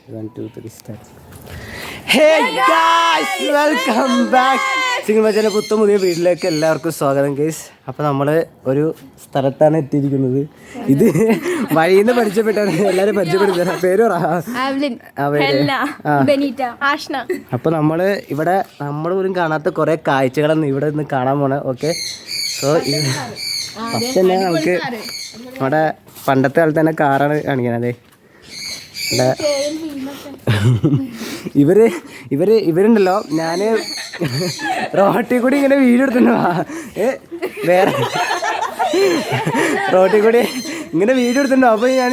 1 2 3 start. Hey guys, welcome back. Single മച്ചാൻ്റെ പുതിയ വീട്ടിലേക്ക് എല്ലാവർക്കും സ്വാഗതം ഗൈസ്. അപ്പോൾ നമ്മൾ ഒരു സ്ഥലത്താണ് എത്തിയിരിക്കുന്നത്. ഇത് വഴിയിൽ നിന്ന് പരിചയപ്പെട്ടാണ് എല്ലാവരും പരിചയപ്പെടുത്തുക. പേര് അപ്പോൾ നമ്മൾ ഇവിടെ നമ്മൾ പോലും കാണാത്ത കുറേ കാഴ്ചകളൊന്നും ഇവിടെ നിന്ന് കാണാൻ പോണേ. ഓക്കെ, സോ ഫസ്റ്റ് തന്നെ നമുക്ക് നമ്മുടെ പണ്ടത്തെ കാലത്ത് തന്നെ കാറാണ് കാണിക്കണത്. ഇവരുണ്ടല്ലോ, ഞാൻ റോട്ടിൽ കൂടി ഇങ്ങനെ വീഡിയോ എടുത്തിട്ടുണ്ടോ വേറെ റോട്ടിൽ കൂടി ഇങ്ങനെ വീഡിയോ എടുത്തിട്ടുണ്ടോ. അപ്പോൾ ഞാൻ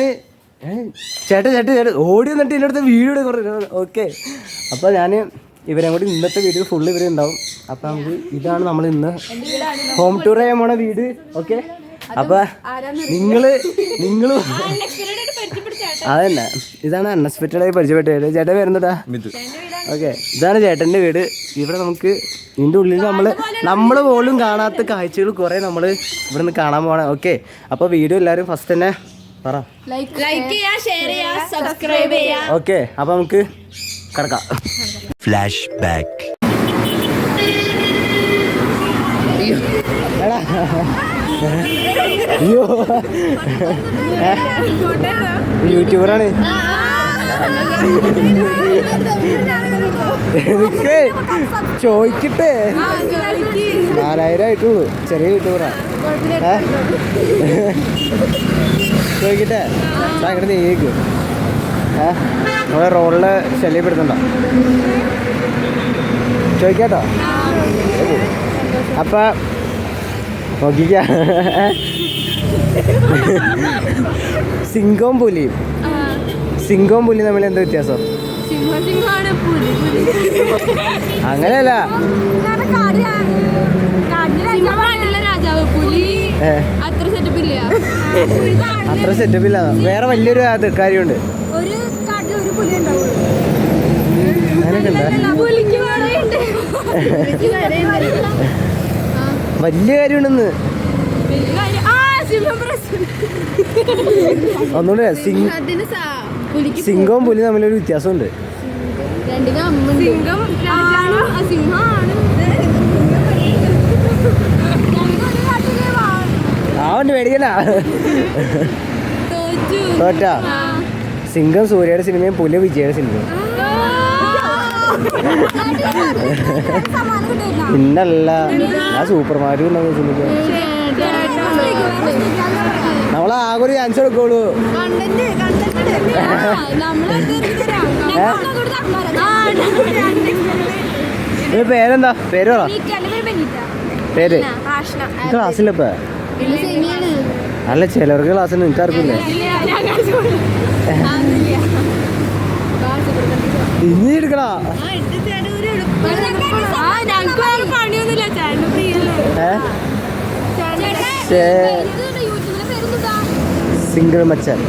ചേട്ടൻ ഓടി വന്നിട്ട് എൻ്റെ അടുത്ത് വീഡിയോ എടുക്കും. ഓക്കെ, അപ്പോൾ ഞാൻ ഇവരെ കൂടി ഇന്നത്തെ വീഡിയോ ഫുള്ള് ഇവരെ ഉണ്ടാവും. അപ്പോൾ നമുക്ക് ഇതാണ് നമ്മൾ ഇന്ന് ഹോം ടൂർ ചെയ്യാൻ പോണ വീട്. ഓക്കെ, അപ്പോൾ നിങ്ങൾ അതന്നെ, ഇതാണ് അൺഎക്സ്പെക്റ്റഡായി പരിചയപ്പെട്ടത്. ചേട്ടൻ വരുന്നതാ. ഓക്കെ, ഇതാണ് ചേട്ടൻ്റെ വീട്. ഇവിടെ നമുക്ക് ഇതിൻ്റെ ഉള്ളിൽ നമ്മൾ പോലും കാണാത്ത കാഴ്ചകൾ കുറേ നമ്മൾ ഇവിടെ നിന്ന് കാണാൻ പോകണം. ഓക്കെ, അപ്പോൾ വീഡിയോ എല്ലാവരും ഫസ്റ്റ് തന്നെ പറ ലൈക്ക് ചെയ്യുക, ഷെയർ ചെയ്യുക, സബ്സ്ക്രൈബ് ചെയ്യുക. ഓക്കെ, അപ്പോൾ നമുക്ക് കിടക്കാം. Flash back. അയ്യോ, യൂട്യൂബറാണ്. എനിക്ക് ചോദിക്കട്ടെ, 4000 ആയിട്ടുള്ളൂ. ചെറിയ യൂട്യൂബറാ. ചോദിക്കട്ടെ, അങ്ങനെ നീക്ക് നമ്മളെ റോഡില് ശല്യപ്പെടുത്തണ്ട. ചോദിക്കാട്ടോ. അപ്പൊ നോക്കിക്ക, സിംഹവും പുലിയും തമ്മിൽ എന്താ വ്യത്യാസം? അങ്ങനെയല്ല, അത്ര സെറ്റപ്പ് ഇല്ല. വേറെ വലിയൊരു കാര്യമുണ്ട്. വലിയ കാര്യമുണ്ടെന്ന് ഒന്നുകൂടെ. സിംഹവും പുലി തമ്മിലൊരു വ്യത്യാസമുണ്ട്. അവൻ മേടിക്കല തോറ്റാ. സിംഹം സൂര്യയുടെ സിനിമയും പുലി വിജയുടെ സിനിമയും. പിന്നല്ല, ആ സൂപ്പർ മാരിയോ സിനിമ നമ്മളാകെ ഒരു ചാൻസ് എടുക്കുള്ളൂ. പേരെന്താ? പേര് പറ. പേര് ക്ലാസ്സിലപ്പ അല്ല, ചിലവർക്ക് ക്ലാസ്സിൽ നിനക്കാർക്കില്ലേ? ഇനി എടുക്കണോ? സിംഗിൾ മച്ചാൻ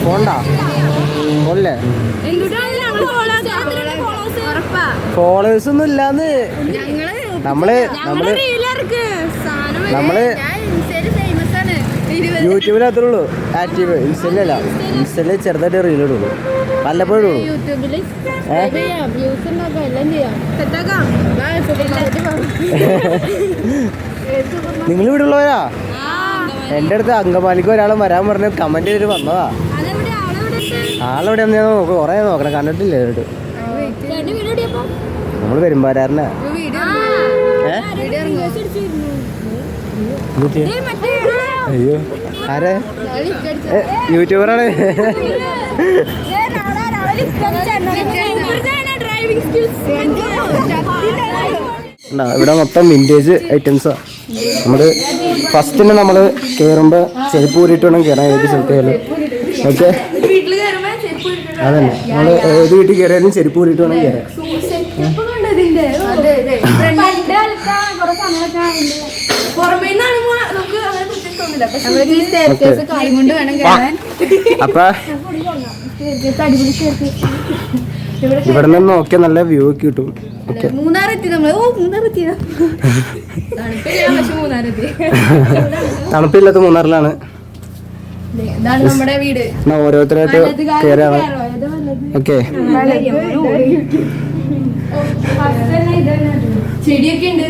പോണ്ടാ പോലേ. ഫോളോവേഴ്സ് ഒന്നും ഇല്ലാന്ന്. നമ്മള് യൂട്യൂബിൽ അത്രേ ഉള്ളൂ ആക്റ്റീവ്. ഇൻസ്റ്റയിലല്ല, ഇൻസ്റ്റയില് ചെറുതായിട്ട് റീലിടുള്ളൂ, വല്ലപ്പോഴും ഉള്ളൂ. നിങ്ങൾ ഇവിടെ ഉള്ളവരാ? എൻ്റെ അടുത്ത് അങ്കമാലിക്ക് ഒരാളും വരാൻ പറഞ്ഞ് കമന്റ് ചെയ്തിട്ട് വന്നതാ. ആളെവിടെ ഞാൻ കുറേ നോക്കണം, കണ്ടിട്ടില്ല. എന്നിട്ട് നമ്മള് പെരുമ്പാരാറിനാ. അയ്യോ, ആരെ? യൂട്യൂബറാണ്. ഇവിടെ മൊത്തം വിൻറ്റേജ് ഐറ്റംസാ. നമ്മള് ഫസ്റ്റ് തന്നെ നമ്മള് കയറുമ്പോ ചെരുപ്പ് കൂടിയിട്ട് വേണം കയറാൻ ഏത് സ്ഥലത്തായാലും. ഓക്കെ, അതന്നെ, നമ്മള് ഏത് വീട്ടിൽ കയറിയാലും ചെരുപ്പ് കൂടിയിട്ട് വേണം കയറാൻ. അപ്പൊ ഇവിടെ നിന്ന് നോക്കിയാൽ നല്ല വ്യൂ ഒക്കെ കിട്ടും. തണുപ്പില്ലാത്ത മൂന്നാറിലാണ്. ഓരോരുത്തരായിട്ട് കയറാണ്. ഓക്കെ. ചെടിയൊക്കെ ഉണ്ട്.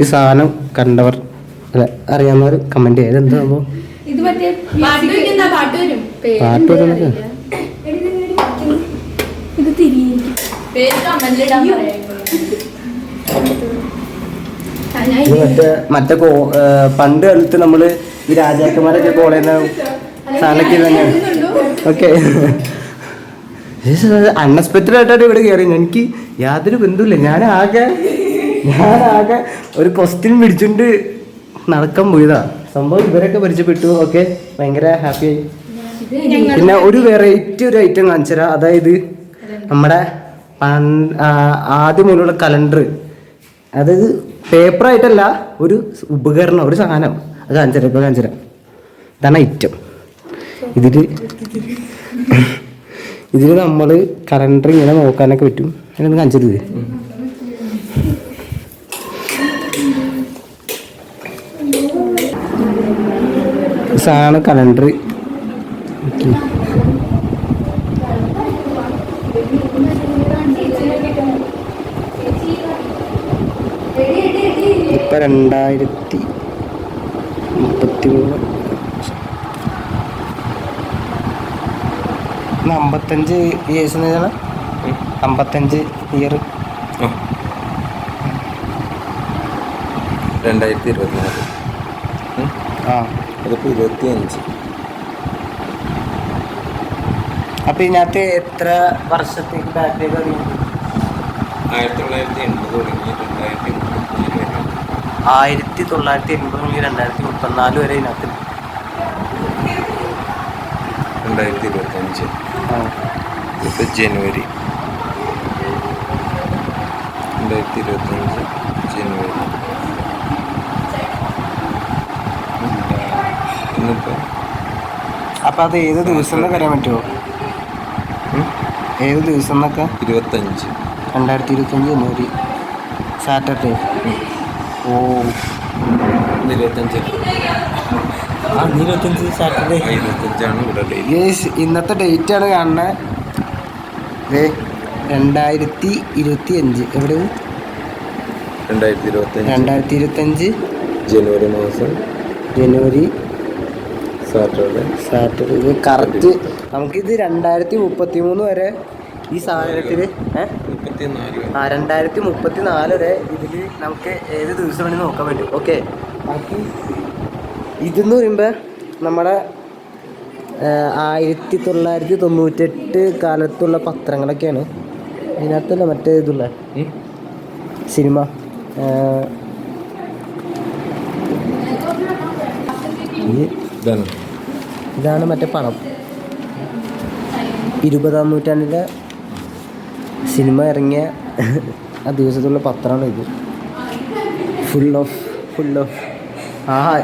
ഈ സാധനം കണ്ടവർ അല്ല അറിയാവുന്നവർ കമന്റ് ചെയ്ത് എന്താ സംഭവം? ഇത് മറ്റേ പാട്ട് വരും. പാട്ട് വരുന്നത് ഇത് തിരിയിരിക്കും. പേര് കമന്റിലിടാൻ പറയാം. മറ്റേ പണ്ട് കാലത്ത് നമ്മള് ഈ രാജാക്കന്മാരൊക്കെ കോളേന്ന സാധനമൊക്കെ തന്നെയാണ്. ഓക്കെ, അൺഎക്സ്പെക്റ്റഡ് ആയിട്ടാണ് ഇവിടെ കയറി. എനിക്ക് യാതൊരു ബന്ധമില്ല. ഞാനാകെ ഒരു ക്വസ്റ്റ്യൻ പിടിച്ചുകൊണ്ട് നടക്കാൻ പോയതാ. സംഭവം ഇവരൊക്കെ പരിചയപ്പെട്ടു. ഓക്കെ, ഭയങ്കര ഹാപ്പിയായി. പിന്നെ ഒരു വെറൈറ്റി ഒരു ഐറ്റം കാണിച്ചു തരാം. അതായത് നമ്മുടെ ആദ്യം മുതലുള്ള കലണ്ടർ. അതായത് പേപ്പറായിട്ടല്ല, ഒരു ഉപകരണം, ഒരു സാധനം. അത് കാണിച്ചു തരാം. ഇതാണ് ഐറ്റം. ഇതിൽ നമ്മൾ കലണ്ടർ ഇങ്ങനെ നോക്കാനൊക്കെ പറ്റും. അതിനൊന്ന് കാണിച്ചത് സാണ് കലണ്ടർ. ഇപ്പൊ 2033 55 ഇയേഴ്സ് 55 ഇയർ 2024. അതിപ്പോ 25. അപ്പൊ ഇതിനകത്ത് എത്ര വർഷത്തേക്ക് ബാക്കിലേക്ക് അറിയാം? 1980 തുടങ്ങി 1980 വരെ ഇതിനകത്ത് 2025. ഇപ്പൊ ജനുവരി 2025 ജനുവരി. അപ്പൊ അത് ഏത് ദിവസം എന്നൊക്കെ അറിയാൻ പറ്റുമോ? ഏത് ദിവസം എന്നൊക്കെ? 25 2025 ജനുവരി സാറ്റർഡേ. ഓ 25 സാറ്റർഡേ. 25 ഇവിടെ ഡേറ്റ്. ഇന്നത്തെ ഡേറ്റ് ആണ് കാണുന്നത്. 2025 എവിടെ? 2025 ജനുവരി മാസം ജനുവരി സാറ്റർഡേ. ഇത് കറക്റ്റ്. നമുക്കിത് 2033 വരെ ഈ സാധനത്തിൽ 2034 വരെ ഇതിൽ നമുക്ക് ഏത് ദിവസം വേണമെങ്കിൽ നോക്കാൻ പറ്റും. ഓക്കെ, ബാക്കി ഇതെന്ന് പറയുമ്പോൾ നമ്മുടെ 1998 കാലത്തുള്ള പത്രങ്ങളൊക്കെയാണ്. അതിനകത്തല്ല മറ്റേ ഇതുള്ള സിനിമ. ഇതാണ് മറ്റേ പണം. 20-ാം നൂറ്റാണ്ടിലെ സിനിമ ഇറങ്ങിയ ആ ദിവസത്തുള്ള പത്രമാണ് ഇത്. ഫുൾ ഓഫ്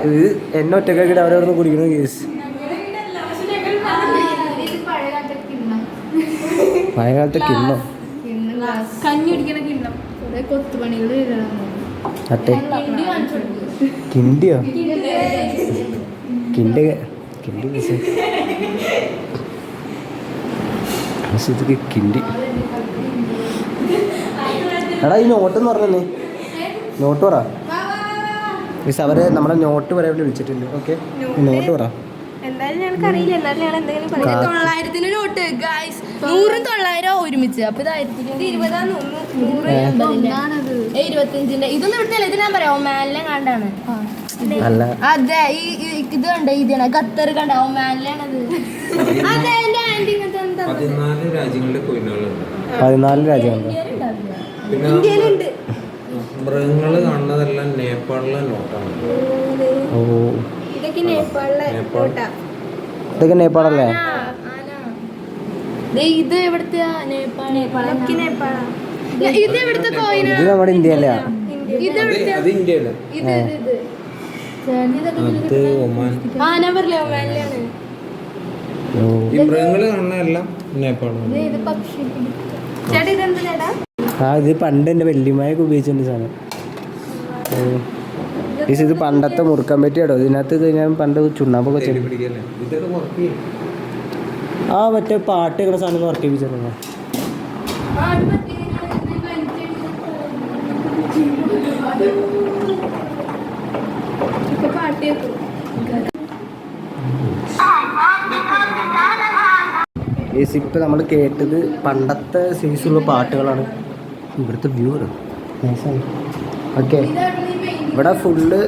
ഇത് എന്നെ ഒറ്റക്കാക്കിയിട്ട് അവരവിടുന്ന് കുടിക്കുന്ന കേസ്. പഴയ കാലത്തെ കിണ്ണം, അട്ടെ കിണ്ടിയോ? കിണ്ടി കിണ്ടി. എടാ ഈ നോട്ടെന്ന് പറഞ്ഞേ, നോട്ട് പറ. മിസ് അവരെ നമ്മുടെ നോട്ട് പറയാൻ വിളിച്ചിട്ടുണ്ട്. ഓക്കെ, നോട്ട് പറ. എന്തായാലും ഞങ്ങൾക്ക് അറിയില്ല. എന്നാലും ഞങ്ങൾ എന്തെങ്കിലും 900 നോട്ട് ഗൈസ്. 100ഉം 900 ഒരുമിച്ച്. അപ്പൊ ഇത് 25ന്റെ ഇതൊന്നും ഇവിടുത്തെ ഇത് ഞാൻ പറയാം. ഒമാനിലെ കണ്ടാണ്. അതെ, ഈ ഇത് കണ്ട ഇതാണ് ഖത്തർ കണ്ട ഒമാനിലാണത്. അതെ, എന്റെ ആന്റി 14 രാജ്യങ്ങളുടെ കോയിനുകളുണ്ട്. 14 രാജ്യങ്ങളുണ്ട്. പിന്നെ ഇന്ത്യയിലുണ്ട്. മൃഗങ്ങള് കാണുന്നതെല്ലാം നേപ്പാളിലെ നോട്ടാണ്. ഓ, ഇതൊക്കെ നേപ്പാളിലെ നോട്ടാ. ഇതൊക്കെ നേപ്പാളല്ലേ? ഇത് എവിടുത്തെ നേപ്പാളൊക്കെ നേപ്പാളാ. ഇത് എവിടുത്തെ കോയിനാ? ഇത് നമ്മുടെ ഇന്ത്യ അല്ലേ? ഇത് എവിടുത്തെ? അത് ഇന്ത്യയിലെ. ഇത് അത് ഒമാൻ. ഞാൻ പറഞ്ഞില്ലേ ഒമാനിലാണ്. ഈ മൃഗങ്ങള് കാണുന്നതെല്ലാം നേപ്പാളാണ്. ഇത് പക്ഷി. ചേട്ടാ ഇതെന്താ ചേട്ടാ? ഇത് പണ്ട് എൻ്റെ വല്യമ്മയൊക്കെ ഉപയോഗിച്ചിട്ടുണ്ട് സാധനം. ഇത് പണ്ടത്തെ മുറുക്കാൻ പറ്റിയാടോ. ഇതിനകത്ത് ഞാൻ പണ്ട് ചുണ്ണാമ്പൊക്കെ ഇതൊക്കെ വർക്ക് ചെയ്യും. ആ മറ്റേ പാട്ട് കേൾക്കുന്ന സാധനം വർക്ക് ചെയ്യിപ്പിച്ചിട്ടുണ്ടോ? ഇപ്പം നമ്മൾ കേട്ടത് പണ്ടത്തെ സീരീസുള്ള പാട്ടുകളാണ്. ഇവിടുത്തെ വ്യൂ നൈസാണ്. ഓക്കെ, ഇവിടെ ഫുള്ള്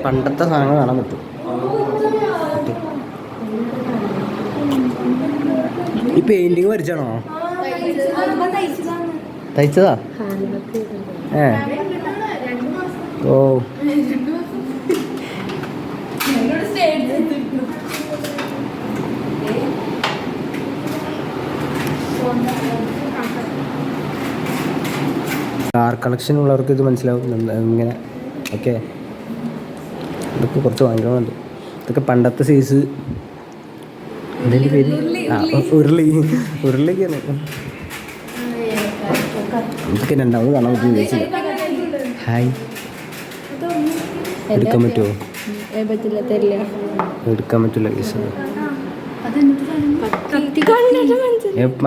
പണ്ടത്തെ സാധനങ്ങൾ കാണാൻ പറ്റും. ഈ പെയിന്റിങ് വരച്ചാണോ? തയ്ച്ചതാ? ഓ കാർ കളക്ഷൻ ഉള്ളവർക്ക് ഇത് മനസ്സിലാവും ഇങ്ങനെ. ഓക്കെ, ഇതൊക്കെ കുറച്ച് വാങ്ങിക്കണമുണ്ട്. ഇതൊക്കെ പണ്ടത്തെ സൈസ്. ഇതിൻ്റെ പേര് ഉരുളിക്കാണ്. ഇതൊക്കെ രണ്ടാമത് കാണാൻ പറ്റും ചോദിച്ചില്ല. ഹായ്, എടുക്കാൻ പറ്റുമോ? എടുക്കാൻ പറ്റില്ല കേസ്.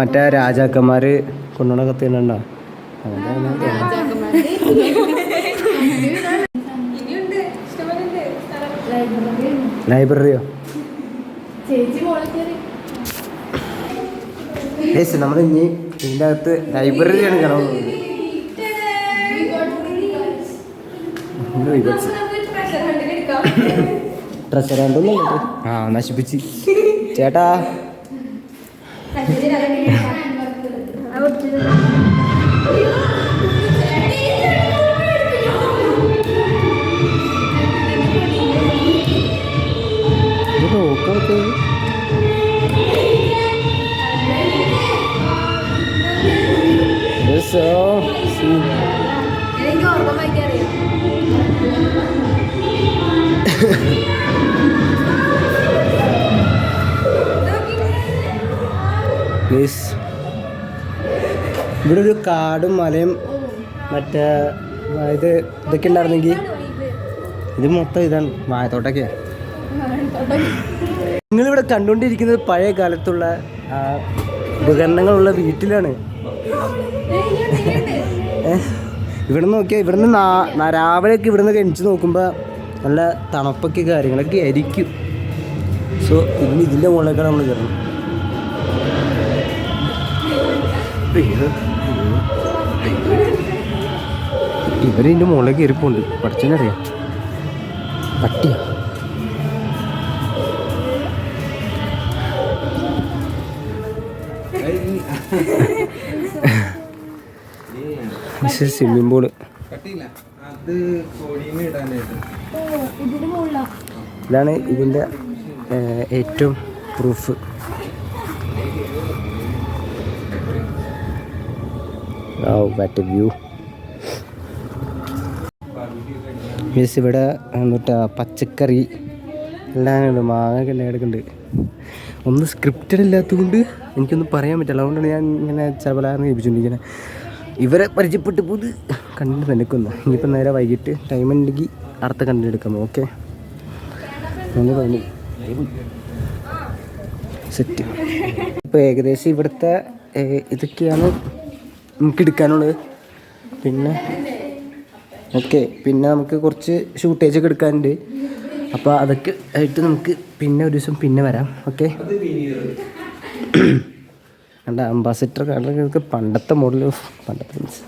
മറ്റേ രാജാക്കന്മാര് കൊണ്ടുപോണ കത്തിണ്ടോ? ലൈബ്രറിയോ? നമ്മൾ ഇനി ഇതിൻ്റെ അകത്ത് ലൈബ്രറിയാണ് കാണുന്നത്. ട്രഷർ ഹണ്ടൊന്നും ആ നശിപ്പിച്ച് ചേട്ടാ. നോക്കേ ഇവിടെ ഒരു കാടും മലയും മറ്റേ ഇതൊക്കെ ഉണ്ടായിരുന്നെങ്കിൽ ഇത് മൊത്തം ഇതാണ് വാഴത്തോട്ടൊക്കെയാണ്. നിങ്ങളിവിടെ കണ്ടുകൊണ്ടിരിക്കുന്നത് പഴയ കാലത്തുള്ള ഉപകരണങ്ങളുള്ള വീട്ടിലാണ്. ഇവിടെ നോക്കിയാൽ ഇവിടുന്ന് രാവിലെയൊക്കെ ഇവിടുന്ന് കഴിച്ച് നോക്കുമ്പോൾ നല്ല തണുപ്പൊക്കെ കാര്യങ്ങളൊക്കെ ആയിരിക്കും. സോ ഇതിൻ്റെ മുകളിലേക്കാണ് നമ്മൾ കയറണം. ഇവരിതിൻ്റെ മുകളിലേക്ക് കയറിപ്പോണ്ട്. പഠിച്ചതിനറിയാം പട്ടിയാ. Swimming pool. ഇതാണ് ഇതിൻ്റെ ഏറ്റവും പ്രൂഫ്. വ്യൂ. മീൻസ് ഇവിടെ എന്നിട്ടാ പച്ചക്കറി എല്ലാം ഉണ്ട്. മാങ്ങ എല്ലാം എടുക്കുന്നുണ്ട്. ഒന്നും സ്ക്രിപ്റ്റഡ് ഇല്ലാത്തതുകൊണ്ട് എനിക്കൊന്നും പറയാൻ പറ്റില്ല. അതുകൊണ്ടാണ് ഞാൻ ഇങ്ങനെ ചിലപ്പോഴാണ് ഏൽപ്പിച്ചുകൊണ്ടിരിക്കുന്നത്. ഇവരെ പരിചയപ്പെട്ട് പോത് കണ്ടിട്ട് നിനക്കൊന്ന്. ഇനിയിപ്പോൾ നേരെ വൈകിട്ട് ടൈം ഉണ്ടെങ്കിൽ അടുത്ത കണ്ടിട്ട് എടുക്കാം. Okay, set. ഇപ്പോൾ ഏകദേശം ഇവിടുത്തെ ഇതൊക്കെയാണ് നമുക്ക് എടുക്കാനുള്ളത്. പിന്നെ ഓക്കെ, പിന്നെ നമുക്ക് കുറച്ച് ഷൂട്ടേജൊക്കെ എടുക്കാനുണ്ട്. അപ്പോൾ അതൊക്കെ ആയിട്ട് നമുക്ക് പിന്നെ ഒരു ദിവസം പിന്നെ വരാം. ഓക്കെ, എൻ്റെ അംബാസിഡർ കാർഡൊക്കെ പണ്ടത്തെ മോഡൽ. പണ്ടത്തെ മീൻസ്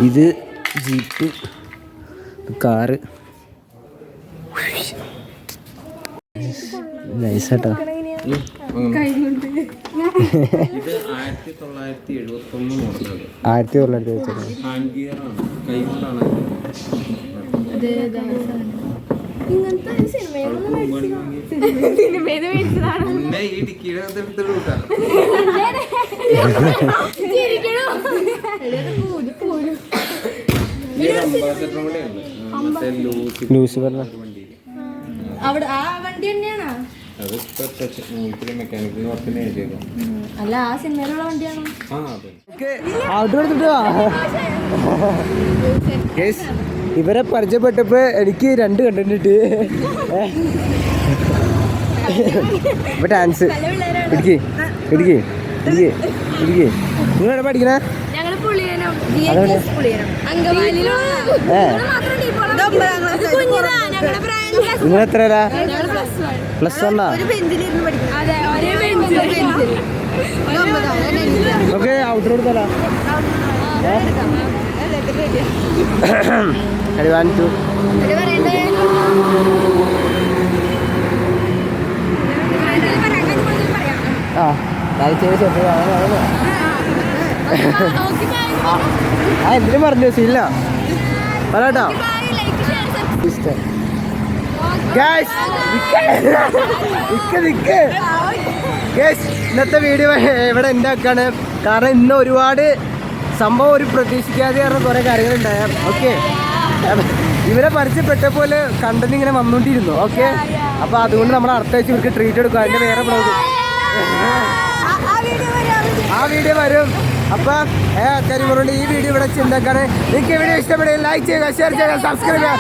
ഇത് ജീപ്പ്, കാറ്. നൈസാട്ടോ. ഇത് 1971 മോഡലാണ്. 1900 വെച്ചത് ഹാൻഡ് ഗിയറാണ്, കൈകൊണ്ടാണ്. പിന്നെ ഈ ഡിക്കിയുടെ എടുത്തിട്ട് അംബാസിഡറും കൂടെ ഉണ്ട്. ലൂസ് പറഞ്ഞ അവിടെ ആ വണ്ടി തന്നെയാണോ? മെക്കാനിക്കൽ വർക്കിന് എഴുതിയേക്കും. അല്ല, ആ സിനിമയിലുള്ള വണ്ടിയാണോ? ഇവരെ പരിചയപ്പെട്ടപ്പോ എനിക്ക് 2 കണ്ടന്റ് കിട്ടി. ഇപ്പൊ ഡാൻസ് ഇടുക്കി ഇടുക്കി ഇടുക്കി ഇടുക്കി. നിങ്ങൾ എവിടെ പഠിക്കണേ? ഞങ്ങള് പുളിയനം അങ്കമാലിയിലുള്ള നിങ്ങൾ എത്രയാ? +1 ഓക്കെ. ഔട്ടറോട് തരാ. 1 2 ആ എന്തിനും പറഞ്ഞു ശീല പറട്ടോ. ഇന്നത്തെ വീഡിയോ ഇവിടെ ഉണ്ടാക്കാണ്. കാരണം ഇന്ന് ഒരുപാട് സംഭവം ഒരു പ്രതീക്ഷിക്കാതെ കാരണം കുറെ കാര്യങ്ങളുണ്ടായ. ഓക്കെ, ഇവരെ പരിചയപ്പെട്ടപ്പോലെ കണ്ടന്റ് ഇങ്ങനെ വന്നോണ്ടിരുന്നു. ഓക്കെ, അപ്പൊ അതുകൊണ്ട് നമ്മൾ അടുത്ത ആഴ്ച ഇവർക്ക് ട്രീറ്റ് എടുക്കും. അതിന്റെ വേറെ ബ്ലോഗ് ആ വീഡിയോ വരും. അപ്പൊ കരിമുറുണ്ട് ഈ വീഡിയോ ഇവിടെ ചിന്താക്കാണ്. നിങ്ങൾക്ക് വീഡിയോ ഇഷ്ടപ്പെടുക ലൈക്ക് ചെയ്യുക, ഷെയർ ചെയ്യുക, സബ്സ്ക്രൈബ് ചെയ്യുക.